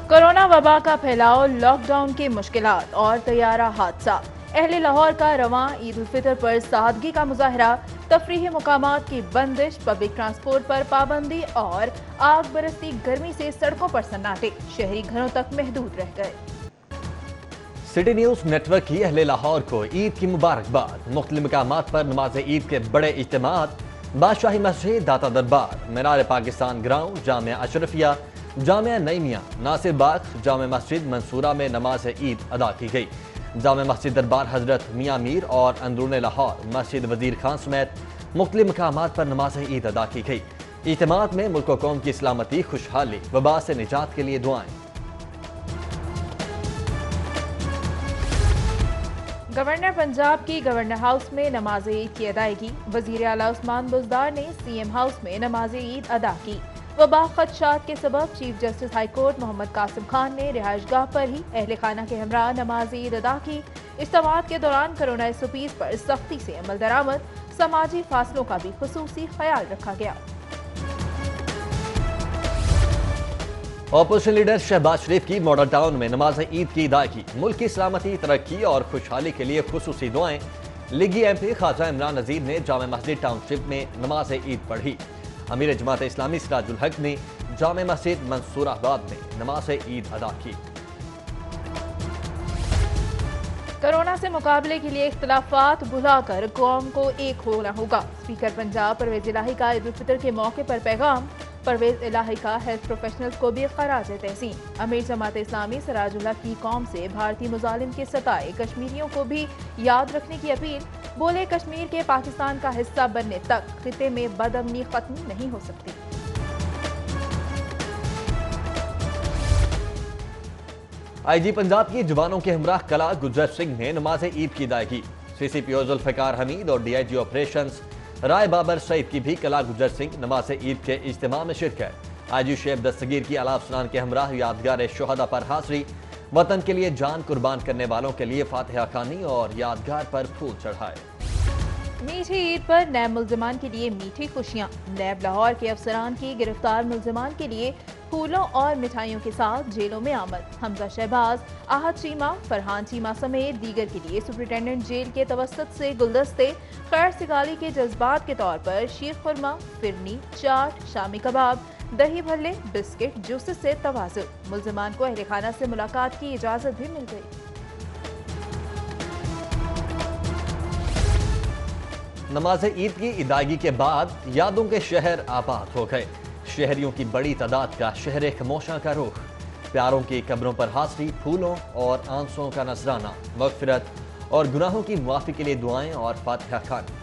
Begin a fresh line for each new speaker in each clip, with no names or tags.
Corona वबा का फैलाव, लॉकडाउन की मुश्किलात और तैयारा हादसा। अहले लाहौर का रवां ईद उल फितर पर सादगी का मुजाहरा, तफरीही मुकामात की बंदिश, पब्लिक ट्रांसपोर्ट पर पाबंदी और आग बरसती गर्मी से सड़कों पर सन्नाटे, शहरी घरों तक महदूद रह गए।
सिटी न्यूज नेटवर्क की अहले लाहौर को ईद की मुबारकबाद। मुख्तलिफ मकामात पर नमाज ईद के बड़े इज्तिमात, बादशाही मस्जिद, दाता दरबार, मीनार पाकिस्तान ग्राउंड, जामिया अशरफिया, जामिया नईमिया, नासिर बाग, जामिया मस्जिद मंसूरा में नमाज ईद अदा की गई। जामिया मस्जिद दरबार हजरत मियाँ मीर और अंदरून लाहौर मस्जिद वजीर खान समेत मुख्तलिफ मकामात पर नमाज ईद अदा की गई। इज्तिमात में मुल्क व कौम की सलामती, खुशहाली, वबा से निजात के लिए दुआएं।
गवर्नर पंजाब की गवर्नर हाउस में नमाज ईद की अदायगी, वजीर आला उस्मान बुज़दार ने सीएम हाउस में नमाज ईद अदा की। वबा खदशात के सबब chief justice high court Mohammad Qasim Khan ने रिहाइशगाह पर ही अहले खाना के हमरा नमाज ईद अदा की। इज्तिमात के दौरान कोरोना SOPs पर सख्ती से अमल दरामद, समाजी फासलों का भी खुसूसी ख्याल रखा गया।
ऑपोजिशन लीडर शहबाज शरीफ की मॉडल टाउन में नमाज ईद की अदायगी, मुल्क की सलामती, तरक्की और खुशहाली के लिए खुसूसी दुआएं। लीगी MP ख्वाजा इमरान नज़ीर ने जामे मस्जिद टाउनशिप में नमाज ईद पढ़ी। अमीर जमात इस्लामी सिराजुल हक ने जामे मस्जिद मंसूराबाद में नमाज ईद अदा की।
कोरोना से मुकाबले के लिए इख्तिलाफात भुलाकर कौम को एक होना होगा। स्पीकर पंजाब परवेज इलाही का ईद उल फितर के मौके पर पैगाम। परवेज इलाही का हेल्थ प्रोफेशनल्स को भी खराज तहसीन। अमीर जमात इस्लामी सिराजुल हक की कौम से भारतीय मुजालिम के सताए कश्मीरियों को भी याद रखने की अपील। बोले, कश्मीर के पाकिस्तान का हिस्सा बनने तक खिते में बदअमनी खत्म नहीं हो सकती।
IG पंजाब की जवानों के हमराह कला गुजर सिंह ने नमाज ईद की अदायगी। CCPO जुल्फ़िकार हमीद और DIG ऑपरेशंस राय बाबर सईद की भी कला गुजर सिंह नमाज ईद के इज्तिमा में शिरकत। IG शेख दस्तगीर की आला अफसरान के हमराह यादगार शुहदा पर हाजिरी, वतन के लिए जान कुर्बान करने वालों के लिए फातिहा खानी और यादगार पर फूल चढ़ाए।
मीठी ईद पर नैब मुल्जिमान के लिए मीठी खुशियां। नैब लाहौर के अफसरान की गिरफ्तार मुल्जिमान के लिए फूलों और मिठाइयों के साथ जेलों में आमद। हमजा शहबाज, आहद चीमा, फरहान चीमा समेत दीगर के लिए सुपरिटेंडेंट जेल के तवस्सुत से गुलदस्ते, खैर सिगाली के जज्बात के तौर पर शीर खुरमा, फिरनी, चाट, शामी कबाब, दही भल्ले, बिस्किट, जूसेस से तवाज़ुन। मुल्जिमान को अहले खाना से मुलाकात की इजाजत भी मिल गई।
नमाज ईद की अदायगी के बाद यादों के शहर आबाद हो गए। शहरियों की बड़ी तादाद का शहर खामोशा का रुख, प्यारों की कब्रों पर हाजिरी, फूलों और आंसुओं का नजराना, मगफिरत और गुनाहों की मुआफी के लिए दुआएं और फातिहा खानी।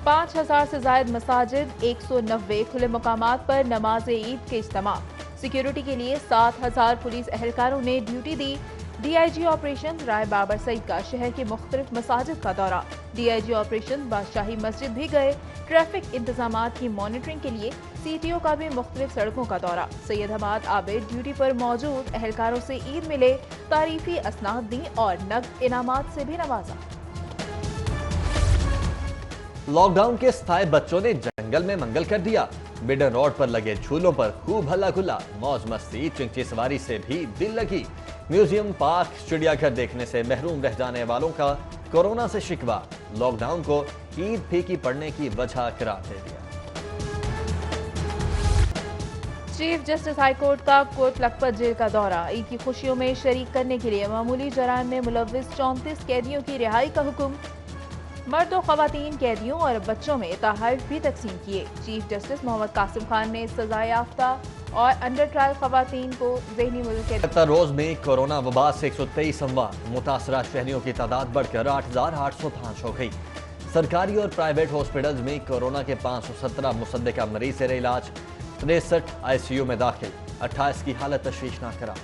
5000 से जायद मसाजिद, 190 खुले मकामात पर नमाज ईद के इज्तिमा। सिक्योरिटी के लिए 7000 पुलिस एहलकारों ने ड्यूटी दी। DIG ऑपरेशन राय बाबर सईद का शहर के मुख्तलिफ मसाजिद का दौरा। DIG ऑपरेशन बादशाही मस्जिद भी गए। ट्रैफिक इंतजामात की मॉनिटरिंग के लिए CTO का भी मुख्तलिफ सड़कों का दौरा। सैयद हमाद आबिद ड्यूटी पर मौजूद एहलकारों से ईद मिले, तारीफी असनाद दी और नगद इनामात से भी नवाजा।
लॉकडाउन के सताए बच्चों ने जंगल में मंगल कर दिया। बिडन रोड पर लगे झूलों पर खूब हल्ला गुल्ला, मौज मस्ती, चिंची सवारी से भी दिल लगी। म्यूजियम, पार्क, चिड़ियाघर देखने से महरूम रह जाने वालों का कोरोना से शिकवा लॉकडाउन को ईद फीकी पड़ने की वजह करार दे दिया।
चीफ जस्टिस हाई कोर्ट का कोट लखपत जेल का दौरा। ईद की खुशियों में शरीक करने के लिए मामूली जराइम में मुलव्विस 34 कैदियों की रिहाई का हुक्म। मर्द और खवातीन कैदियों और बच्चों में तोहफे भी तकसीम किए। चीफ जस्टिस मोहम्मद कासिम खान ने सजा याफ्ता और अंडर ट्रायल खवातीन को ज़हनी मुल्क के
रोज में कोरोना वबा से 123 अमवात, मुतासरा शहरियों की तादाद बढ़कर 8805 हो गई। सरकारी और प्राइवेट हॉस्पिटल्स में कोरोना के 517 मुसद्दका मरीज जेर इलाज, 63 ICU में दाखिल, 28 की हालत तशवीशनाक करार।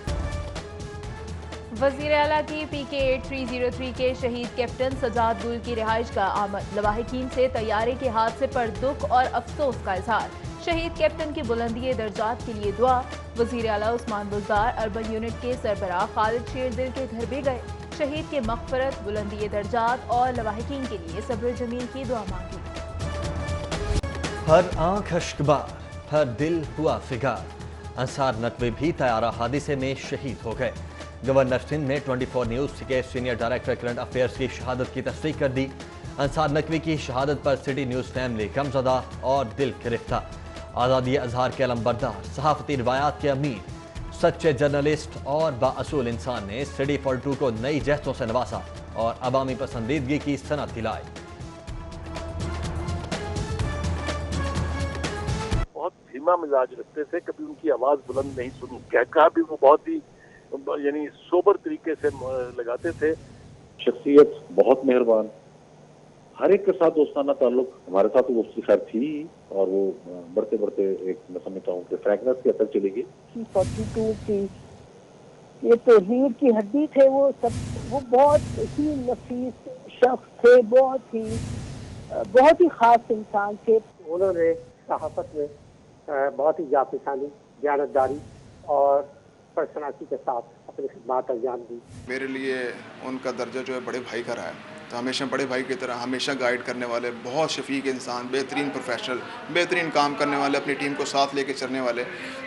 वजीर आला की PK 8303 के शहीद कैप्टन सजाद गुल की रिहाइश का आमद। लवाहिकीन से तैयारे के हादसे पर दुख और अफसोस का इजहार। शहीद कैप्टन की बुलंदी दर्जात के लिए दुआ। वजीर आला उस्मान बुज़दार अर्बन यूनिट के सरबराह खालिद शेरदिल के घर भी गए। शहीद के मग़फ़िरत, बुलंदी दर्जात और लवाहिकीन के लिए सब्र जमील की दुआ मांगी।
हर आंख अश्कबार, हर दिल हुआ फिगार, अंसार नकवी भी तैयारा हादसे में शहीद हो गए। गवर्नर सिंध ने 24 न्यूज़ के सीनियर डायरेक्टर करंट अफेयर्स की शहादत की तस्दीक कर दी। अंसार नकवी की शहादत पर सिटी न्यूज़ फैमिली गमज़दा और दिल गिरफ्ता। आज़ादी अजहार के अलमबरदार, सहाफ़ती रिवायात के अमीन, सच्चे जर्नलिस्ट और बाअसूल इंसान ने सिटी 42 को नई जहतों से नवाजा और अवामी पसंदीदगी की सनत दिलाई।
बहुत धीमा मिजाज रखते थे, कभी उनकी आवाज बुलंद नहीं सुनी, कहका भी वो बहुत ही यानी सोबर तरीके से लगाते थे।
शख्सियत बहुत मेहरबान, हर एक के साथ दोस्ताना ताल्लुक, हमारे साथ तो उसकी खैर थी और वो बढ़ते बढ़ते एक मैं समझता हूँ कि फ्रैंकनेस की अतर चली गई।
42 की ये तो रीढ़ की हड्डी थे, वो बहुत ही नफीस शख्स थे, बहुत ही खास इंसान थे।
उन्होंने सहाफत में बहुत ही जाफिसानी, दयानतदारी और पर्सनालिटी के साथ अपनी खिदमत अंजाम दी।
मेरे लिए उनका दर्जा जो है बड़े भाई का रहा है, तो हमेशा बड़े भाई की तरह हमेशा गाइड करने वाले, बहुत शफीक इंसान, बेहतरीन प्रोफेशनल, बेहतरीन काम करने वाले, अपनी टीम को साथ लेके चलने वाले,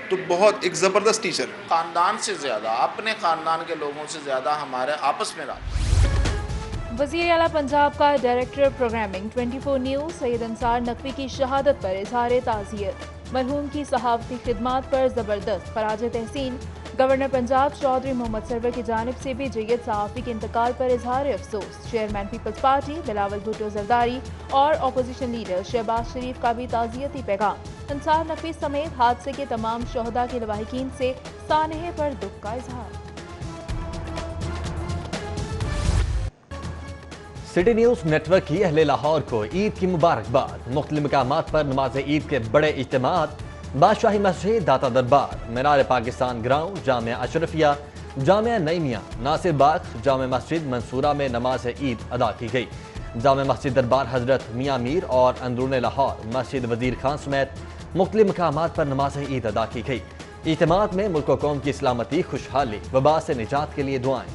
तो बहुत एक ज़बरदस्त टीचर।
ख़ानदान से ज़्यादा, अपने ख़ानदान के लोगों से ज़्यादा हमारे आपस में रहा।
वज़ीर आला पंजाब का director programming 24 news Syed Ansar Naqvi की शहादत पर इजहार ताज़ियत। मरहूम की सहाफ़ती खिदमात पर ज़बरदस्त ख़राज तहसीन। गवर्नर पंजाब चौधरी मोहम्मद सरवर की जानिब से भी जय्यद सहाफ़ी के इंतकाल पर इजहार अफसोस। चेयरमैन पीपल्स पार्टी बिलावल भुट्टो जरदारी और अपोजिशन लीडर शहबाज शरीफ का भी ताज़ियती पैगाम। अंसार नकवी समेत हादसे के तमाम शोहदा के लवाहिकीन से सानहे पर दुख का इजहार।
सिटी न्यूज़ नेटवर्क की अहले लाहौर को ईद की मुबारकबाद। मुख्तलिफ मकामात पर नमाज ईद के बड़े इज्तिमात, बादशाही मस्जिद, दाता दरबार, मीनार पाकिस्तान ग्राउंड, जामिया अशरफिया, जामिया नईमिया, नासिर बाग, जामिया मस्जिद मंसूरा में नमाज ईद अदा की गई। जामिया मस्जिद दरबार हजरत मियाँ मीर और अंदरून लाहौर मस्जिद वजीर खान समेत मुख्तलिफ मकामात पर नमाज ईद अदा की गई। इज्तिमात में मुल्क व कौम की सलामती, खुशहाली, वबा से निजात के लिए दुआएं।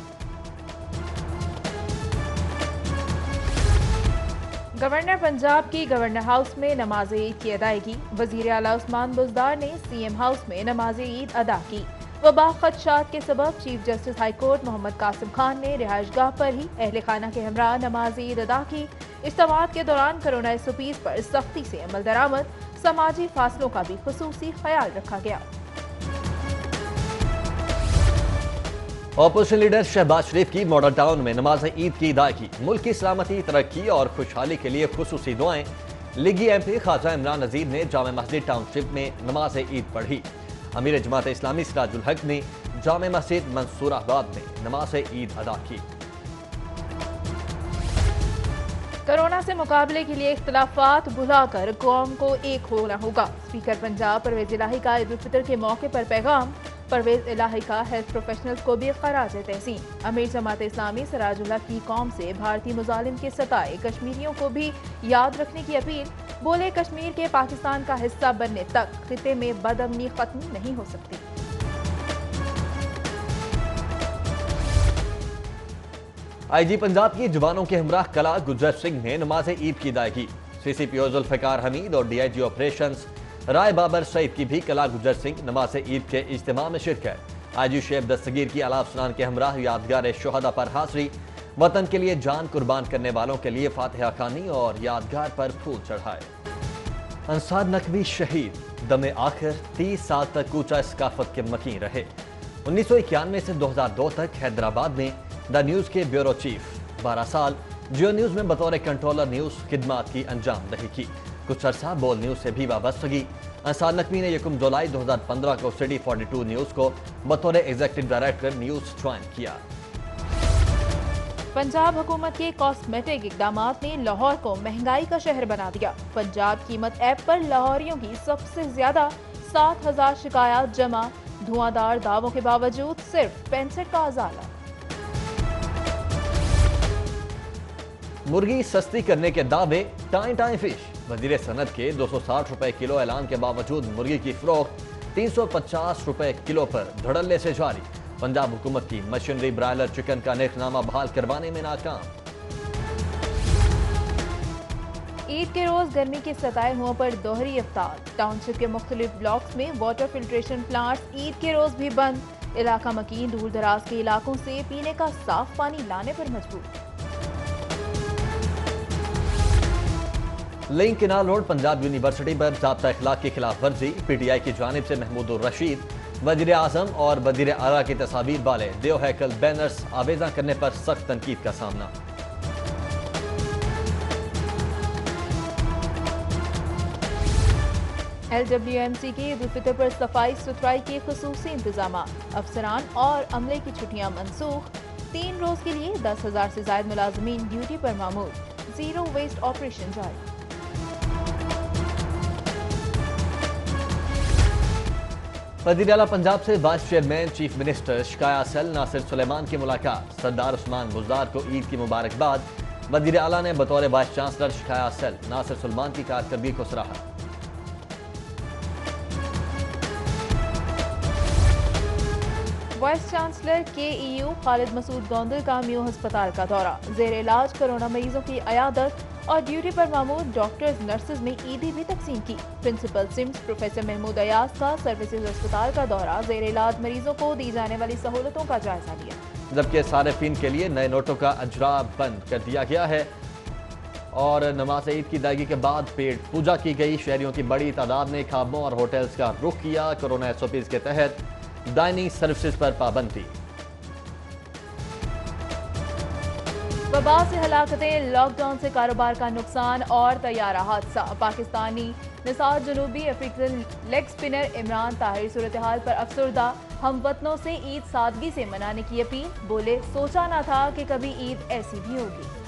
गवर्नर पंजाब की गवर्नर हाउस में नमाज ईद की अदायगी। वज़ीर आला उस्मान बुज़दार ने सीएम हाउस में नमाज ईद अदा की। वबा खदशात के सबब chief justice high court Mohammad Qasim Khan ने रिहाइशगाह पर ही अहले खाना के हमरा नमाज ईद अदा की। इज्तिमात के दौरान कोरोना SOPs पर सख्ती से अमल दरामद, समाजी फासलों का भी खुसूसी ख्याल रखा गया।
ऑपोजिशन लीडर शहबाज शरीफ की मॉडल टाउन में नमाज ईद की अदायगी। मुल्क की सलामती, तरक्की और खुशहाली के लिए खुसूसी दुआएं। लीगी MP ख्वाजा इमरान नज़ीर ने जामे मस्जिद टाउनशिप में नमाज ईद पढ़ी। अमीर जमात इस्लामी सिराजुल हक ने जामे मस्जिद मंसूराबाद में नमाज ईद अदा की।
कोरोना से मुकाबले के लिए इख्तिलाफात भुलाकर कौम को एक होना होगा। स्पीकर पंजाब परवेज इलाही का ईद उल फितर के मौके पर पैगाम। परवेज इलाही का हेल्थ प्रोफेशनल्स को भी खराज तहसीन। अमीर जमात इस्लामी सिराजुल हक की कौम से भारतीय मुजालिम के सताए कश्मीरियों को भी याद रखने की अपील। बोले, कश्मीर के पाकिस्तान का हिस्सा बनने तक खिते में बदअमनी खत्म नहीं हो सकती।
IG पंजाब की जवानों के हमराह कला गुजर सिंह ने नमाज ईद की अदायगी। CCPO जुल्फ़िकार हमीद और DIG ऑपरेशंस राय बाबर सईद की भी कला गुजर सिंह नमाज ईद के इज्तिमा में शिरकत। IG शेब दस्तगीर की आला अफसरान के हमराह यादगार शोहदा पर हाज़री। वतन के लिए जान कुर्बान करने वालों के लिए फातिहा खानी और यादगार पर फूल चढ़ाए। अंसार नकवी शहीद, दमे आखिर 30 साल तक कूचा सकाफत के मकीन रहे। 1991 से 2002 तक हैदराबाद में द न्यूज़ के ब्यूरो चीफ, 12 साल जियो न्यूज़ में बतौर कंट्रोलर न्यूज़ खिदमात की अंजाम दही की। कुछ अरसा बोल न्यूज़ से भी वाबस्तगी। अंसार नकवी ने 1 जुलाई 2015 को सिटी 42 न्यूज़ को बतौर एग्जीक्यूटिव डायरेक्टर न्यूज़ ज्वाइन किया।
पंजाब हुकूमत के कॉस्मेटिक इकदामात ने लाहौर को महंगाई का शहर बना दिया। पंजाब कीमत ऐप पर लाहौरियों की सबसे ज्यादा 7,000 शिकायत जमा। धुआंधार दावों के बावजूद सिर्फ 65 का अजाला।
मुर्गी सस्ती करने के दावे, टाइम टाइम फिश। वजीर सनत के 260 रुपए किलो ऐलान के बावजूद मुर्गी की फरोख्त 350 रुपए किलो पर धड़ल्ले से जारी। पंजाब हुकूमत की मशीनरी ब्रायलर चिकन का निर्खनामा बहाल करवाने में नाकाम।
عید کے روز گرمی کے ستائے ہوا پر دوہری افطار، ٹاؤن شپ کے مختلف بلاکس میں واٹر فلٹریشن پلانٹس عید کے روز بھی بند، علاقہ مکین دور دراز کے علاقوں سے پینے کا صاف پانی لانے پر مجبور۔
Link canal road Punjab university پر ضابطہ اخلاق کی خلاف ورزی، پی ٹی آئی کی جانب سے محمود الرشید، وزیر اعظم اور وزیر اعلیٰ کی تصاویر والے دیو ہیکل بینرز آویزاں کرنے پر سخت تنقید کا سامنا۔
LWMC کی عید الفطر پر صفائی ستھرائی کے خصوصی انتظامات، افسران اور عملے کی چھٹیاں منسوخ، 3 روز کے لیے 10,000 سے زائد ملازمین ڈیوٹی پر معمور، زیرو ویسٹ آپریشن جاری۔
وزیر اعلیٰ پنجاب سے وائس چیئرمین چیف منسٹر شکایہ سیل ناصر سلیمان کی ملاقات، سردار عثمان بزدار کو عید کی مبارکباد، وزیر اعلیٰ نے بطور vice chancellor شکایہ cell Nasir Sulaiman کی کارکردگی کو سراہا۔
وائس چانسلر KEU خالد مسعود گوندل کا میو ہسپتال کا دورہ، زیر علاج کرونا مریضوں کی عیادت اور ڈیوٹی پر معمور ڈاکٹرز نرسز میں عیدی بھی تقسیم کی۔ پرنسپل سمس پروفیسر محمود ایاز کا سروسز ہسپتال کا دورہ، زیر علاج مریضوں کو دی جانے والی سہولتوں کا جائزہ لیا۔
جبکہ صارفین کے لیے نئے نوٹوں کا اجرا بند کر دیا گیا ہے اور نماز عید کی ادائیگی کے بعد پیٹ پوجا کی گئی، شہریوں کی بڑی تعداد نے کھابوں اور ہوٹلز کا رخ کیا، کورونا SOPs کے تحت ڈائننگ سروسز پر پابندی۔
وبا سے ہلاکتیں، لاک ڈاؤن سے کاروبار کا نقصان اور طیارہ حادثہ، پاکستانی نژاد جنوبی African leg spinner Imran Tahir صورتحال پر افسردہ، ہم وطنوں سے عید سادگی سے منانے کی اپیل، بولے سوچا نہ تھا کہ کبھی عید ایسی بھی ہوگی۔